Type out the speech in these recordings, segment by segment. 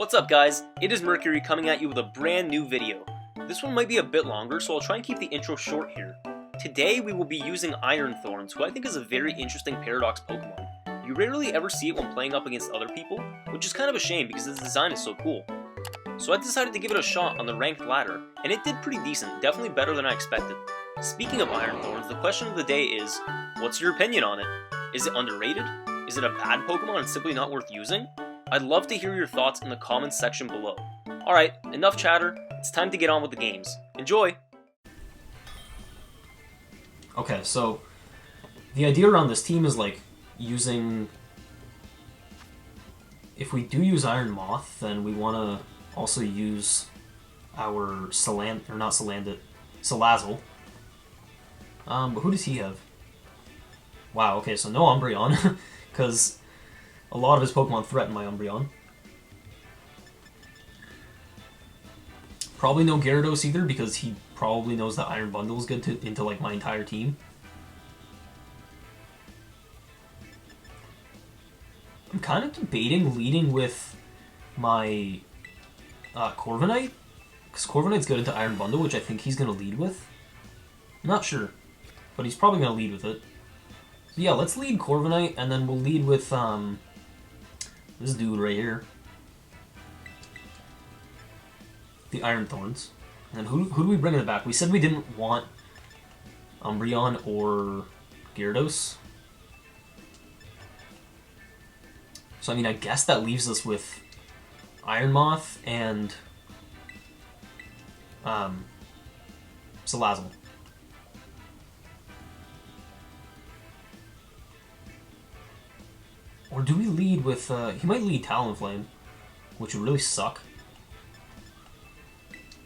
What's up guys, it is Mercury coming at you with a brand new video. This one might be a bit longer, so I'll try and keep the intro short here. Today we will be using Iron Thorns, who I think is a very interesting Paradox Pokemon. You rarely ever see it when playing up against other people, which is kind of a shame because its design is so cool. So I decided to give it a shot on the ranked ladder, and it did pretty decent, definitely better than I expected. Speaking of Iron Thorns, the question of the day is, what's your opinion on it? Is it underrated? Is it a bad Pokemon and simply not worth using? I'd love to hear your thoughts in the comments section below. Alright, enough chatter, it's time to get on with the games. Enjoy! Okay, so the idea around this team is like using... If we do use Iron Moth, then we want to also use our Salazzle. But who does he have? Wow, okay, so no Umbreon, because a lot of his Pokemon threaten my Umbreon. Probably no Gyarados either, because he probably knows that Iron Bundle is good into like my entire team. I'm kind of debating leading with my Corviknight, because Corviknight's good into Iron Bundle, which I think he's going to lead with. I'm not sure, but he's probably going to lead with it. So yeah, let's lead Corviknight, and then we'll lead with this dude right here, the Iron Thorns. And who do we bring in the back? We said we didn't want Umbreon or Gyarados. So I mean, I guess that leaves us with Iron Moth and Salazzle. Or do we lead with, he might lead Talonflame, which would really suck.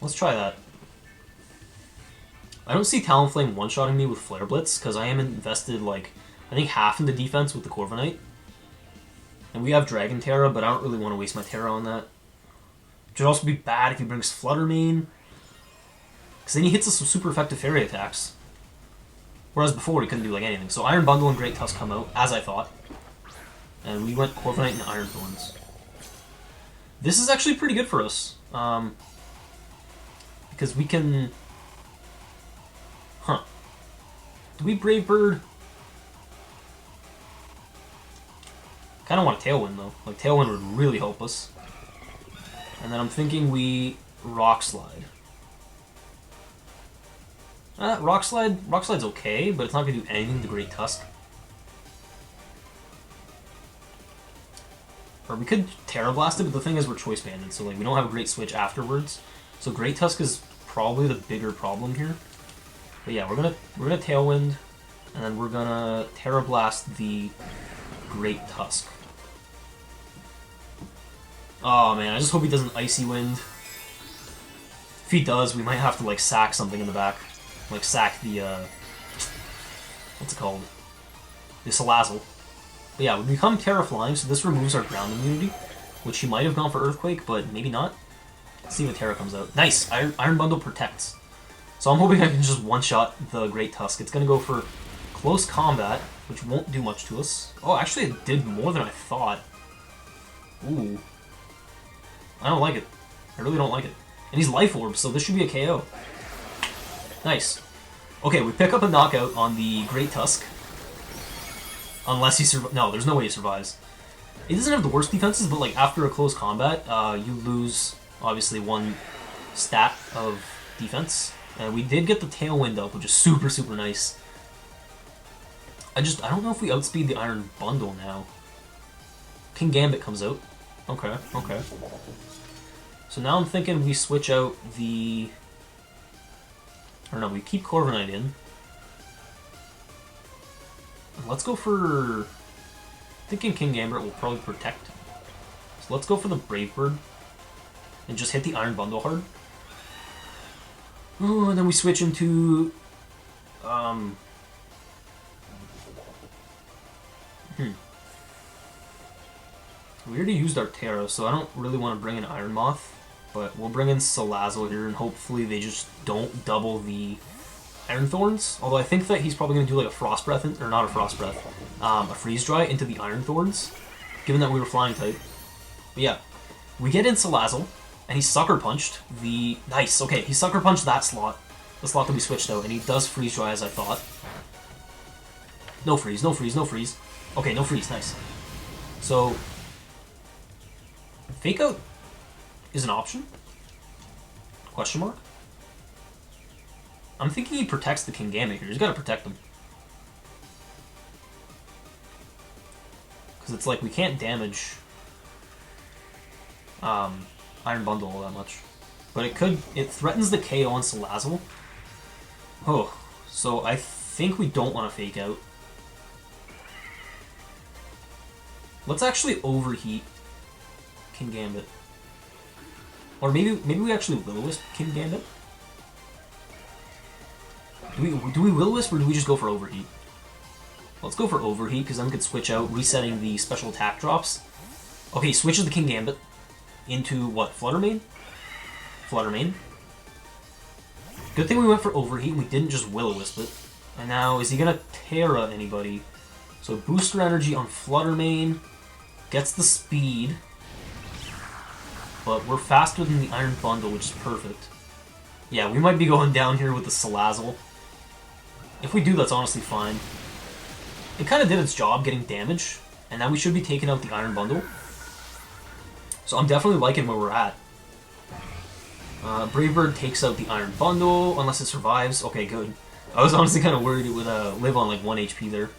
Let's try that. I don't see Talonflame one-shotting me with Flare Blitz, because I am invested, like, I think half in the defense with the Corviknight. And we have Dragon Terra, but I don't really want to waste my Terra on that. Which would also be bad if he brings Flutter Mane, because then he hits us with super effective fairy attacks. Whereas before he couldn't do like anything. So Iron Bundle and Great Tusk come out, as I thought. And we went Corviknight and Iron Thorns. This is actually pretty good for us. Because we can... Huh. Do we Brave Bird? Kind of want a Tailwind, though. Like, Tailwind would really help us. And then I'm thinking we Rock Slide. Rock Slide's okay, but it's not going to do anything to Great Tusk. Or we could Terra Blast it, but the thing is we're Choice Banded, so like we don't have a great switch afterwards. So Great Tusk is probably the bigger problem here. But yeah, we're gonna Tailwind, and then we're gonna Terra Blast the Great Tusk. Oh man, I just hope he doesn't Icy Wind. If he does, we might have to like sack something in the back. Like sack the what's it called? The Salazzle. But yeah, we become Terra Flying, so this removes our ground immunity, which he might have gone for Earthquake, but maybe not. Let's see what Terra comes out. Nice! Iron Bundle protects. So I'm hoping I can just one-shot the Great Tusk. It's going to go for Close Combat, which won't do much to us. Oh, actually it did more than I thought. Ooh. I don't like it. I really don't like it. And he's Life Orb, so this should be a KO. Nice. Okay, we pick up a knockout on the Great Tusk. Unless he survives. No, there's no way he survives. It doesn't have the worst defenses, but like after a close combat, you lose obviously one stat of defense. And we did get the Tailwind up, which is super, super nice. I don't know if we outspeed the Iron Bundle now. King Gambit comes out. Okay, okay. So now I'm thinking we switch out the... Or no, we keep Corviknight in. Let's go for... Thinking King Gambit will probably protect. So let's go for the Brave Bird. And just hit the Iron Bundle hard. Oh, and then we switch into... We already used our Terra, so I don't really want to bring in Iron Moth. But we'll bring in Salazzle here, and hopefully they just don't double the Iron Thorns, although I think that he's probably going to do like a Frost Breath, or not a Frost Breath, a Freeze Dry into the Iron Thorns, given that we were Flying type. But yeah, We get in Salazzle, and he Sucker Punched the... Nice, okay, he Sucker Punched that slot. The slot that we switched out, and he does Freeze Dry as I thought. No freeze, no freeze, no freeze. Okay, no freeze, nice. So, Fake Out is an option? Question mark? I'm thinking he protects the Kingambit here. He's got to protect him. Because it's like we can't damage Iron Bundle all that much. But it threatens the KO on Salazzle. Oh, so I think we don't want to Fake Out. Let's actually Overheat Kingambit. Or maybe we actually Will-O-Wisp Kingambit? Do we Will-O-Wisp or do we just go for Overheat? Let's go for Overheat, because then we could switch out, resetting the special attack drops. Okay, switches the Kingambit into, what, Flutter Mane? Flutter Mane. Good thing we went for Overheat and we didn't just Will-O-Wisp it. And now, is he gonna Terra anybody? So Booster Energy on Flutter Mane, gets the speed, but we're faster than the Iron Bundle, which is perfect. Yeah, we might be going down here with the Salazzle. If we do, that's honestly fine. It kind of did its job getting damage, and now we should be taking out the Iron Bundle. So I'm definitely liking where we're at. Brave Bird takes out the Iron Bundle, unless it survives. Okay, good. I was honestly kind of worried it would live on like 1 HP there.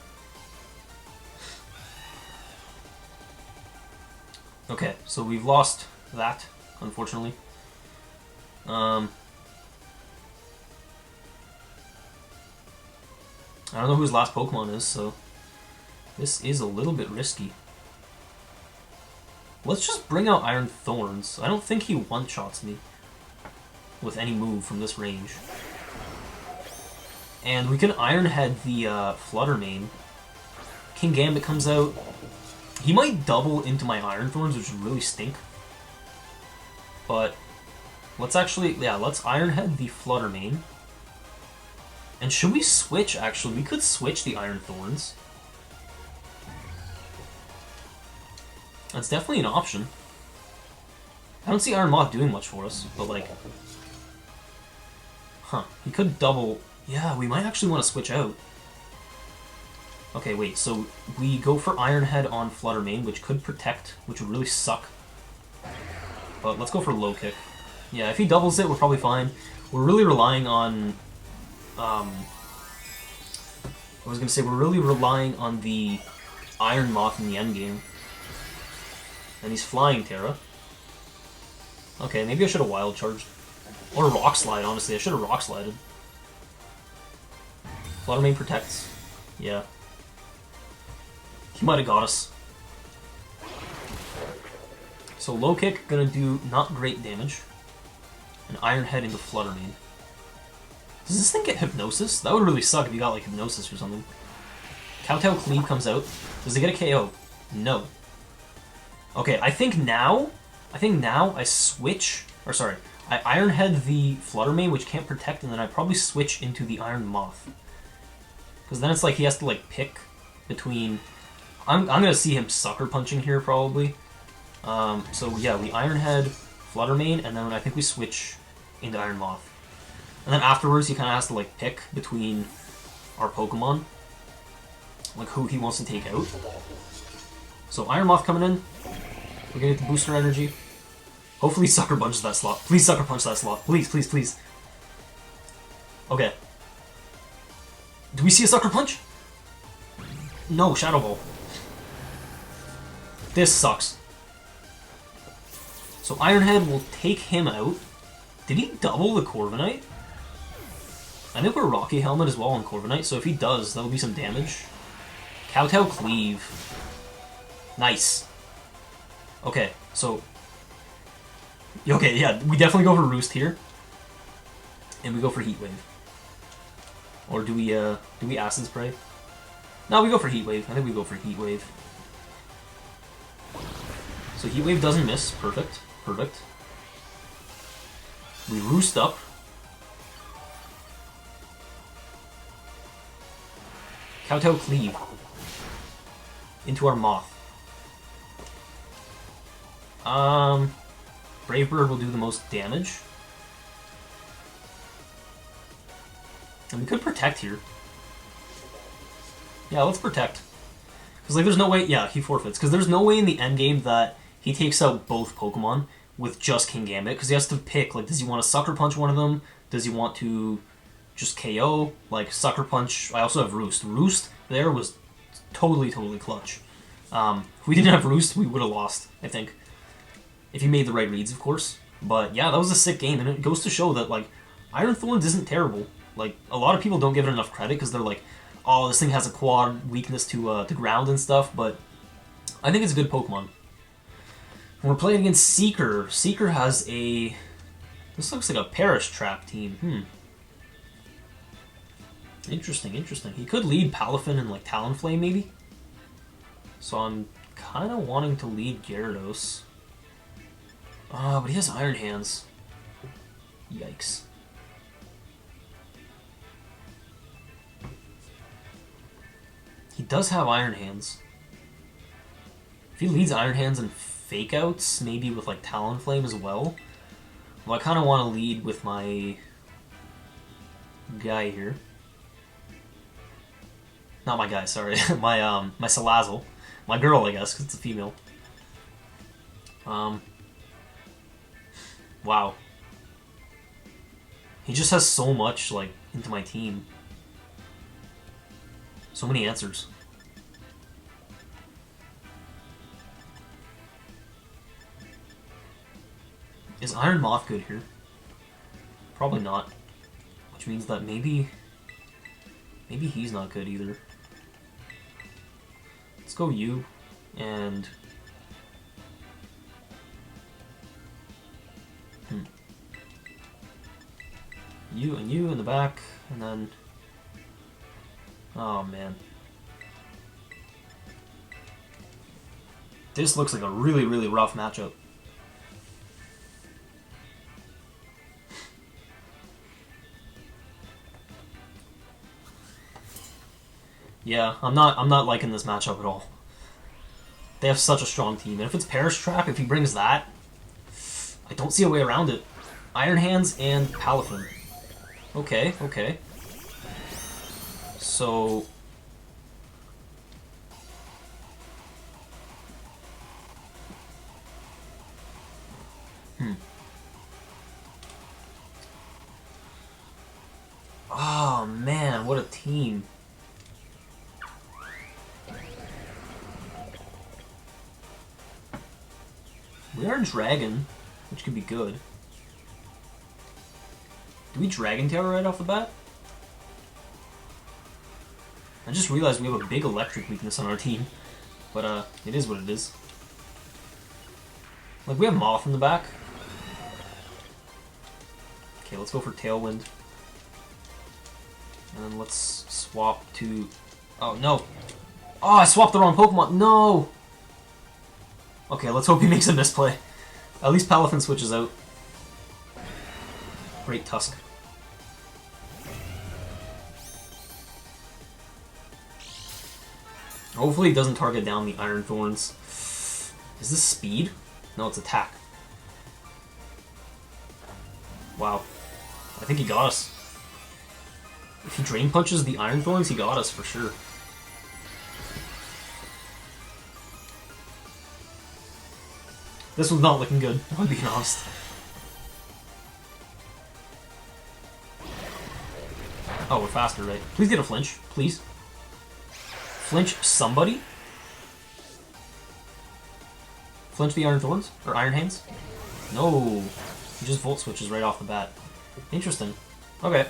Okay, so we've lost that, unfortunately. I don't know who his last Pokemon is, so this is a little bit risky. Let's just bring out Iron Thorns. I don't think he one-shots me with any move from this range. And we can Iron Head the Flutter Mane. Kingambit comes out. He might double into my Iron Thorns, which would really stink. But let's actually, yeah, let's Iron Head the Flutter Mane. And should we switch, actually? We could switch the Iron Thorns. That's definitely an option. I don't see Iron Moth doing much for us, but like... Huh, he could double... Yeah, we might actually want to switch out. Okay, wait, so we go for Iron Head on Flutter Mane, which could protect, which would really suck. But let's go for Low Kick. Yeah, if he doubles it, we're probably fine. We're really relying on... I was gonna say, we're really relying on the Iron Moth in the endgame. And he's Flying Terra. Okay, maybe I should have Wild Charged. Or Rock Slide, honestly. I should have Rock Slided. Flutter Mane protects. Yeah. He might have got us. So Low Kick, gonna do not great damage. And Iron Head into Flutter Mane. Does this thing get Hypnosis? That would really suck if you got like Hypnosis or something. Kowtow Cleave comes out. Does it get a KO? No. Okay, I think now I switch, or sorry, I Iron Head the Flutter Mane, which can't protect, and then I probably switch into the Iron Moth. Because then it's like he has to like pick between... I'm gonna see him Sucker Punching here probably. So yeah, we Iron Head Flutter Mane, and then I think we switch into Iron Moth. And then afterwards, he kind of has to like pick between our Pokemon, like who he wants to take out. So Iron Moth coming in. We're gonna get the Booster Energy. Hopefully Sucker Punches that slot. Please Sucker Punch that slot. Please, please, please. Okay. Do we see a Sucker Punch? No, Shadow Ball. This sucks. So Iron Head will take him out. Did he double the Corviknight? I think we're Rocky Helmet as well on Corviknight, so if he does, that'll be some damage. Kowtow Cleave. Nice. Okay, so... Okay, yeah, we definitely go for Roost here. And we go for Heat Wave. Or do we Acid Spray? No, we go for Heat Wave. I think we go for Heat Wave. So Heat Wave doesn't miss. Perfect. Perfect. We Roost up. Kowtow Cleave. Into our Moth. Brave Bird will do the most damage. And we could protect here. Yeah, let's protect. Because, like, there's no way... Yeah, he forfeits. Because there's no way in the endgame that he takes out both Pokemon with just King Gambit. Because he has to pick, like, does he want to Sucker Punch one of them? Does he want to just KO? Like, Sucker Punch... I also have Roost. Roost there was totally, totally clutch. If we didn't have Roost, we would have lost, I think. If he made the right reads, of course. But, yeah, that was a sick game. And it goes to show that, like, Iron Thorns isn't terrible. Like, a lot of people don't give it enough credit because they're like, oh, this thing has a quad weakness to ground and stuff, but I think it's a good Pokemon. And we're playing against Seeker. Seeker has a... This looks like a Perish Trap team. Interesting, interesting. He could lead Palafin and, like, Talonflame, maybe? So I'm kind of wanting to lead Gyarados. But he has Iron Hands. Yikes. He does have Iron Hands. If he leads Iron Hands and Fake Outs, maybe with like Talonflame as well. Well, I kind of want to lead with my guy here. Not my guy, sorry. my Salazzle. My girl, I guess, because it's a female. Wow. He just has so much, like, into my team. So many answers. Is Iron Moth good here? Probably not. Which means that maybe he's not good either. Let's go you and... You and you in the back, and then... Oh, man. This looks like a really, really rough matchup. Yeah, I'm not liking this matchup at all. They have such a strong team, and if it's Perish Trap, if he brings that, I don't see a way around it. Iron Hands and Palafin. Okay, okay. So... Oh, man, what a team. We are Dragon, which could be good. Do we Dragon Tail right off the bat? I just realized we have a big electric weakness on our team. But, it is what it is. Like, we have Moth in the back. Okay, let's go for Tailwind. And then let's swap to... Oh, no! Oh, I swapped the wrong Pokemon! No! Okay, let's hope he makes a misplay. At least Palafin switches out. Great Tusk. Hopefully he doesn't target down the Iron Thorns. Is this speed? No, it's attack. Wow. I think he got us. If he Drain Punches the Iron Thorns, he got us for sure. This one's not looking good, if I'm being honest. Oh, we're faster, right? Please get a flinch, please. Flinch somebody? Flinch the Iron Thorns? Or Iron Hands? No. He just Volt Switches right off the bat. Interesting. Okay.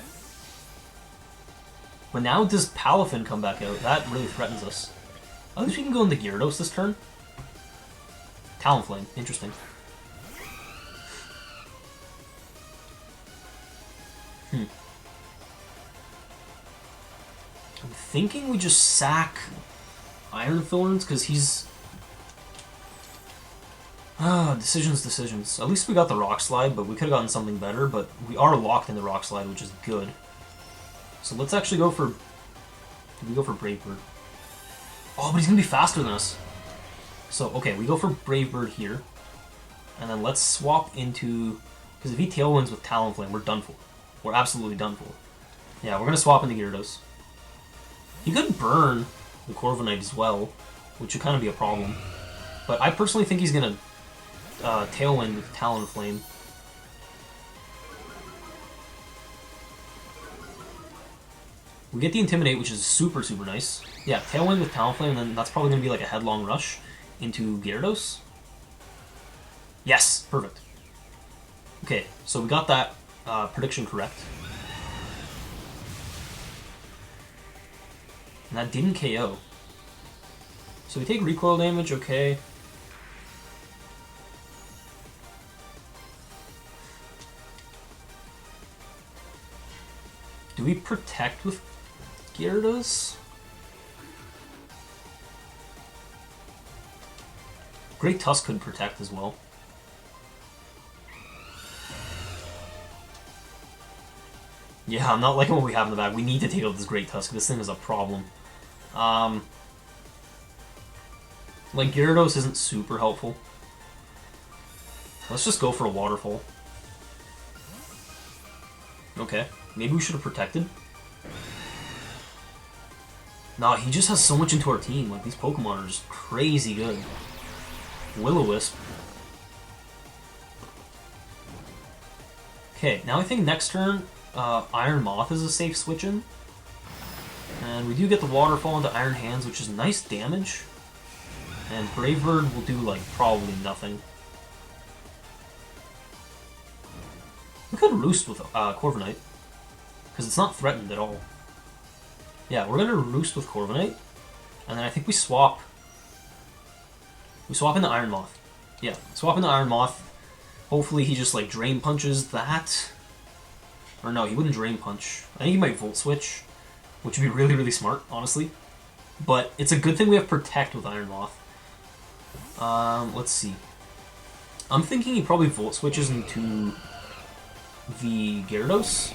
But now does Palafin come back out? That really threatens us. At least we can go into Gyarados this turn. Talonflame. Interesting. I'm thinking we just sack Iron Thorns, because he's... decisions. At least we got the Rock Slide, but we could have gotten something better, but we are locked in the Rock Slide, which is good. So let's actually go for... Did we go for Brave Bird? Oh, but he's going to be faster than us. So, okay, we go for Brave Bird here. And then let's swap into... Because if he Tailwinds with Talonflame, we're done for. We're absolutely done for. Yeah, we're going to swap into Gyarados. He could burn the Corviknight as well, which would kind of be a problem. But I personally think he's going to Tailwind with Talonflame. We get the Intimidate, which is super, super nice. Yeah, Tailwind with Talonflame, and then that's probably going to be like a headlong rush into Gyarados. Yes, perfect. Okay, so we got that prediction correct. And that didn't KO. So we take recoil damage, okay. Do we protect with Gyarados? Great Tusk could protect as well. Yeah, I'm not liking what we have in the back. We need to take out this Great Tusk. This thing is a problem. Like, Gyarados isn't super helpful. Let's just go for a Waterfall. Okay. Maybe we should have protected. Nah, he just has so much into our team. Like, these Pokemon are just crazy good. Will-O-Wisp. Okay, now I think next turn, Iron Moth is a safe switch-in. And we do get the Waterfall into Iron Hands, which is nice damage. And Brave Bird will do, like, probably nothing. We could Roost with Corviknight, because it's not threatened at all. Yeah, we're going to Roost with Corviknight, and then I think we swap. We swap into Iron Moth. Yeah, swap into Iron Moth. Hopefully he just, like, Drain Punches that. Or no, he wouldn't Drain Punch. I think he might Volt Switch, which would be really, really smart, honestly. But it's a good thing we have Protect with Iron Moth. Let's see. I'm thinking he probably Volt Switches into the Gyarados.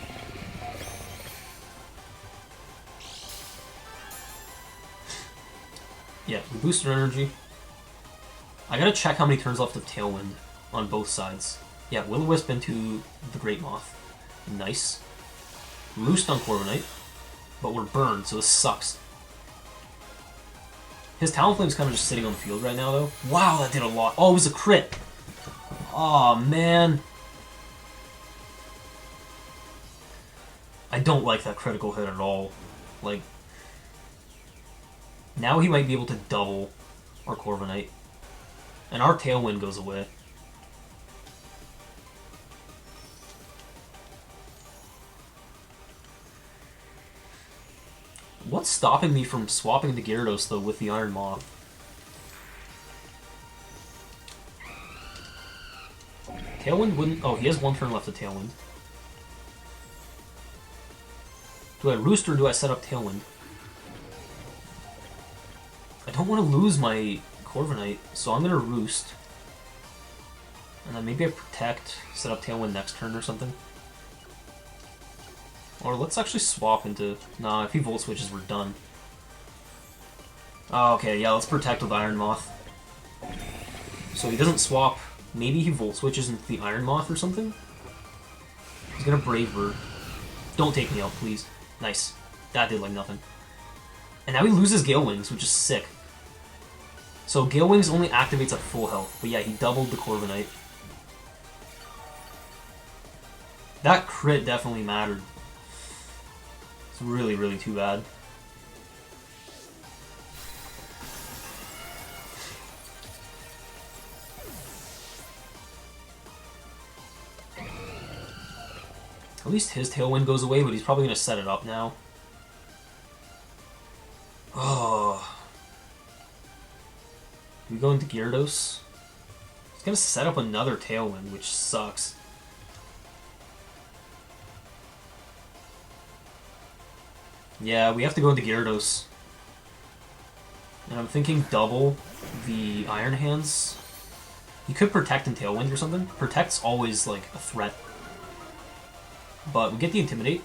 Yeah, we boost our energy. I gotta check how many turns left of Tailwind on both sides. Yeah, Will-O-Wisp into the Great Moth. Nice. Roost on Corviknight, but we're burned, so this sucks. His Talonflame's kind of just sitting on the field right now, though. Wow, that did a lot. Oh, it was a crit! Aw, man. I don't like that critical hit at all. Like, now he might be able to double our Corviknight. And our Tailwind goes away. What's stopping me from swapping to Gyarados, though, with the Iron Moth? Tailwind wouldn't... Oh, he has one turn left of Tailwind. Do I Roost or do I set up Tailwind? I don't want to lose my Corviknight, so I'm going to Roost. And then maybe I Protect, set up Tailwind next turn or something. Or let's actually swap into... Nah, if he Volt Switches, we're done. Oh, okay, yeah, let's Protect with Iron Moth. So he doesn't swap. Maybe he Volt Switches into the Iron Moth or something? He's gonna Brave Bird. Don't take me out, please. Nice. That did like nothing. And now he loses Gale Wings, which is sick. So Gale Wings only activates at full health. But yeah, he doubled the Corviknight. That crit definitely mattered. It's really, really too bad. At least his Tailwind goes away, but he's probably going to set it up now. Oh. We go into Gyarados. He's going to set up another Tailwind, which sucks. Yeah, we have to go into Gyarados. And I'm thinking double the Iron Hands. You could Protect and Tailwind or something. Protect's always, like, a threat. But we get the Intimidate.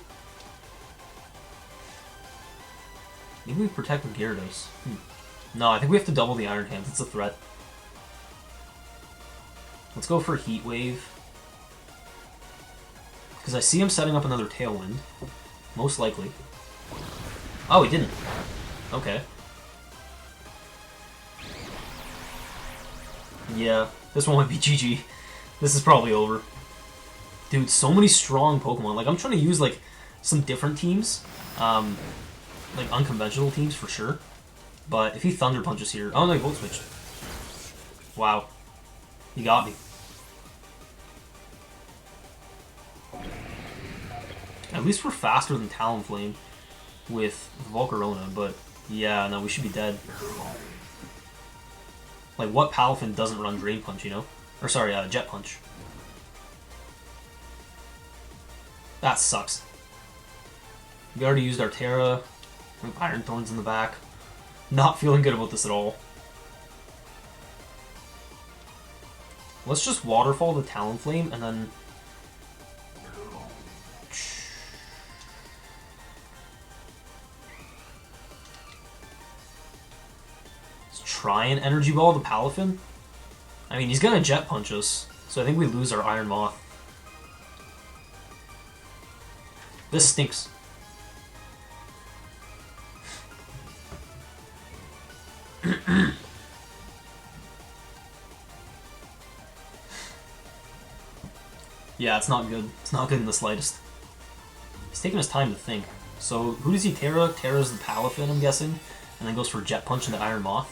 Maybe we Protect with Gyarados. No, I think we have to double the Iron Hands. It's a threat. Let's go for Heat Wave. Because I see him setting up another Tailwind. Most likely. Oh, he didn't. Okay. Yeah, this one might be GG. This is probably over. Dude, so many strong Pokemon. Like, I'm trying to use, like, some different teams. Like, unconventional teams, for sure. But if he Thunder Punches here... Oh, no, he Volt Switched. Wow. He got me. At least we're faster than Talonflame with Volcarona, but yeah, no, we should be dead. Like, what Palafin doesn't run Drain Punch, you know? Or sorry, Jet Punch. That sucks. We already used our Terra. We have Iron Thorns in the back. Not feeling good about this at all. Let's just Waterfall the Talonflame and then... Let's try an Energy Ball the Palafin. I mean, he's gonna Jet Punch us, so I think we lose our Iron Moth. This stinks. Yeah, it's not good. It's not good in the slightest. He's taking his time to think. So, who does he Terra? Terra's the Palafin, I'm guessing. And then goes for Jet Punch into Iron Moth.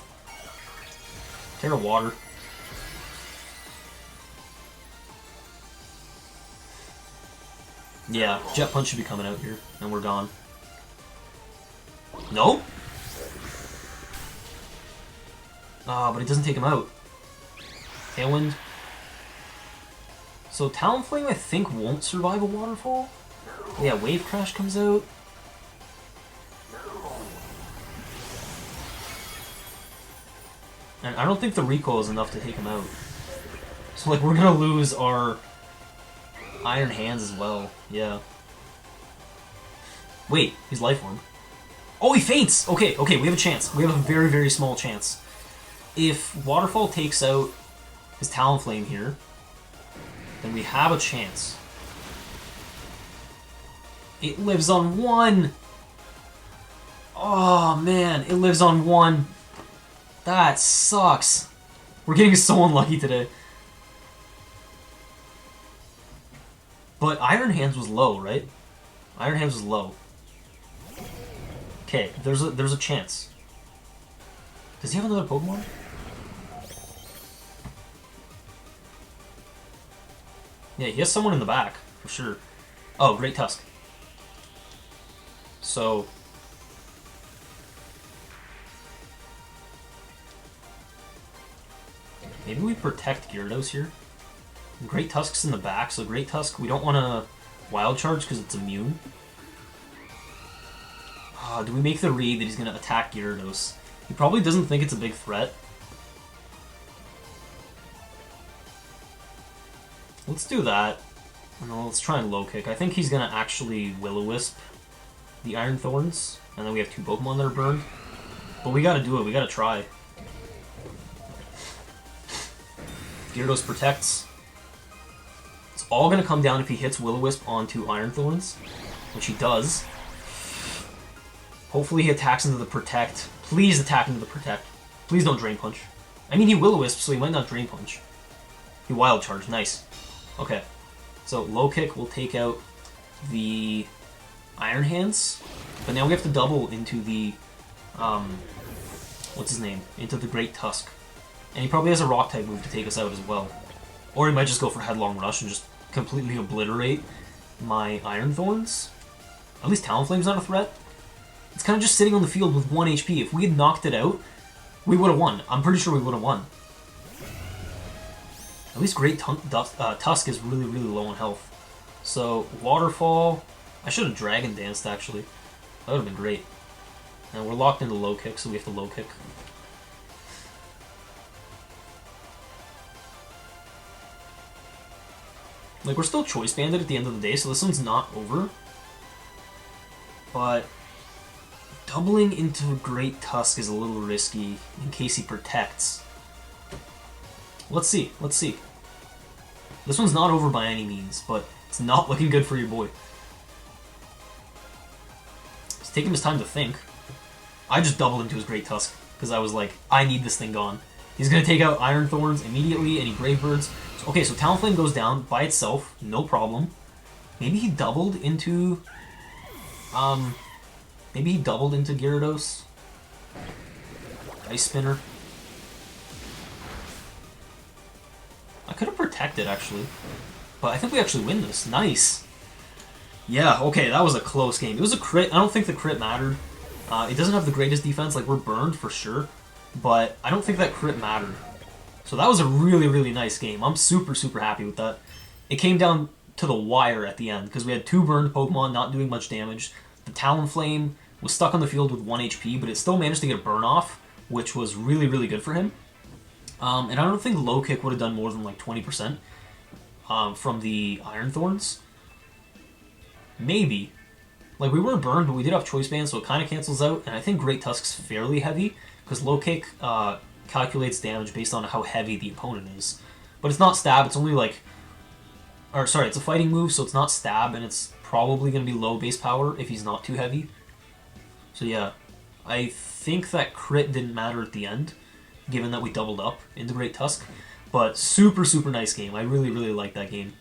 Terra Water. Yeah, Jet Punch should be coming out here, and we're gone. No? Ah, but it doesn't take him out. Tailwind. So Talonflame, I think, won't survive a Waterfall. Yeah, Wave Crash comes out. And I don't think the recoil is enough to take him out. So, like, we're gonna lose our Iron Hands as well. Yeah. Wait, he's Life Orb. Oh, he faints! Okay, okay, we have a chance. We have a very, very small chance. If Waterfall takes out his Talonflame here, then we have a chance. It lives on 1! Oh, man, it lives on 1. That sucks. We're getting so unlucky today. But Iron Hands was low, right? Iron Hands was low. Okay, there's a chance. Does he have another Pokemon? Yeah, he has someone in the back, for sure. Oh, Great Tusk. So... maybe we protect Gyarados here. Great Tusk's in the back, so Great Tusk, we don't want to Wild Charge because it's immune. Do we make the read that he's going to attack Gyarados? He probably doesn't think it's a big threat. Let's do that. And then let's try and Low Kick. I think he's going to actually Will-O-Wisp the Iron Thorns, and then we have 2 Pokemon that are burned. But we gotta do it, we gotta try. Gyarados protects. It's all gonna come down if he hits Will-O-Wisp onto Iron Thorns, which he does. Hopefully he attacks into the Protect. Please attack into the Protect. Please don't Drain Punch. I mean, he Will-O-Wisp, so he might not Drain Punch. He Wild Charge, nice. Okay, so Low Kick will take out the Iron Hands, but now we have to double into the, what's his name? Into the Great Tusk. And he probably has a Rock-type move to take us out as well. Or he might just go for Headlong Rush and just completely obliterate my Iron Thorns. At least Talonflame's not a threat. It's kind of just sitting on the field with 1 HP. If we had knocked it out, we would have won. I'm pretty sure we would have won. At least Great Tusk is really, really low on health. So, Waterfall... I should have Dragon Danced, actually. That would have been great. And we're locked into Low Kick, so we have to Low Kick. Like, we're still Choice Banded at the end of the day, so this one's not over. But... doubling into Great Tusk is a little risky, in case he protects. Let's see, let's see. This one's not over by any means, but it's not looking good for your boy. He's taking his time to think. I just doubled into his Great Tusk, because I was like, I need this thing gone. He's going to take out Iron Thorns immediately, and he Brave Birds. So, okay, so Talonflame goes down by itself, no problem. Maybe he doubled into... maybe he doubled into Gyarados. Ice Spinner. I could have protected, actually. But I think we actually win this. Nice. Yeah, okay, that was a close game. It was a crit. I don't think the crit mattered. It doesn't have the greatest defense. Like, we're burned for sure. But I don't think that crit mattered. So that was a really, really nice game. I'm super, super happy with that. It came down to the wire at the end, because we had 2 burned Pokemon not doing much damage. The Talonflame was stuck on the field with 1 HP, but it still managed to get a burn off, which was really, really good for him. And I don't think Low Kick would have done more than like 20% from the Iron Thorns. Maybe. Like, we weren't burned, but we did have Choice Band, so it kind of cancels out. And I think Great Tusk's fairly heavy, because Low Kick calculates damage based on how heavy the opponent is. But it's not stab, it's only like... Or, sorry, it's a fighting move, so it's not stab, and it's probably going to be low base power if he's not too heavy. So yeah, I think that crit didn't matter at the end, given that we doubled up into Great Tusk. But super, super nice game. I really, really like that game.